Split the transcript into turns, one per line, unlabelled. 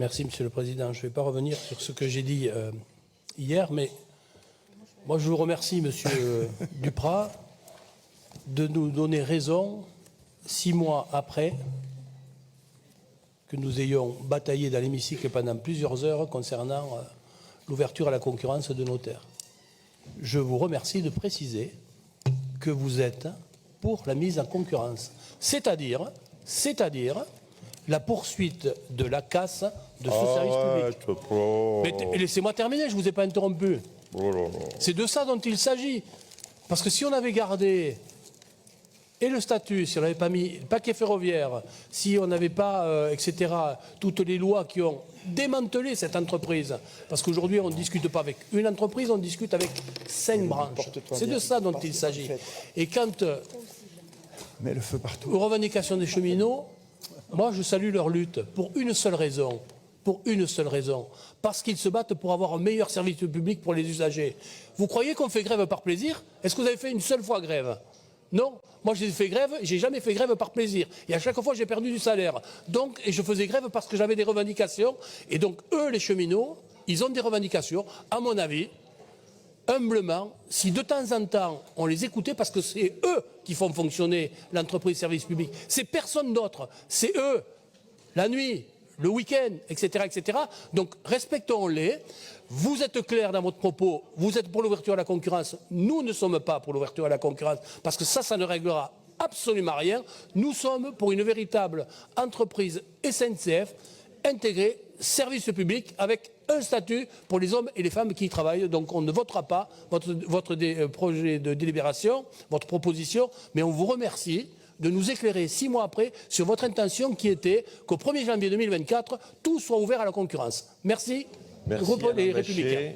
Merci, Monsieur le Président. Je ne vais pas revenir sur ce que j'ai dit hier, mais moi je vous remercie, Monsieur Duprat, de nous donner raison 6 mois après que nous ayons bataillé dans l'hémicycle pendant plusieurs heures concernant l'ouverture à la concurrence de nos terres. Je vous remercie de préciser que vous êtes pour la mise en concurrence, c'est-à-dire la poursuite de la casse de ce service public. Mais laissez-moi terminer, je ne vous ai pas interrompu. C'est de ça dont il s'agit. Parce que si on avait gardé et le statut, si on n'avait pas mis le paquet ferroviaire, si on n'avait pas, etc., toutes les lois qui ont démantelé cette entreprise, parce qu'aujourd'hui on ne discute pas avec une entreprise, on discute avec 5 branches. C'est de ça dont il s'agit. Et quant aux revendications des cheminots, moi je salue leur lutte pour une seule raison. Parce qu'ils se battent pour avoir un meilleur service public pour les usagers. Vous croyez qu'on fait grève par plaisir? Est-ce que vous avez fait une seule fois grève? Non, moi j'ai fait grève, j'ai jamais fait grève par plaisir. Et à chaque fois j'ai perdu du salaire. Donc, et je faisais grève parce que j'avais des revendications. Et donc eux, les cheminots, ils ont des revendications, à mon avis, humblement, si de temps en temps on les écoutait, parce que c'est eux qui font fonctionner l'entreprise service public. C'est personne d'autre, c'est eux, la nuit, le week-end, etc., etc. Donc respectons-les. Vous êtes clair dans votre propos, vous êtes pour l'ouverture à la concurrence. Nous ne sommes pas pour l'ouverture à la concurrence, parce que ça ne réglera absolument rien. Nous sommes pour une véritable entreprise SNCF intégrée, service public, avec un statut pour les hommes et les femmes qui y travaillent. Donc on ne votera pas votre projet de délibération, votre proposition, mais on vous remercie de nous éclairer 6 mois après sur votre intention qui était qu'au 1er janvier 2024, tout soit ouvert à la concurrence. Merci.
Merci,
Groupe Les Républicains.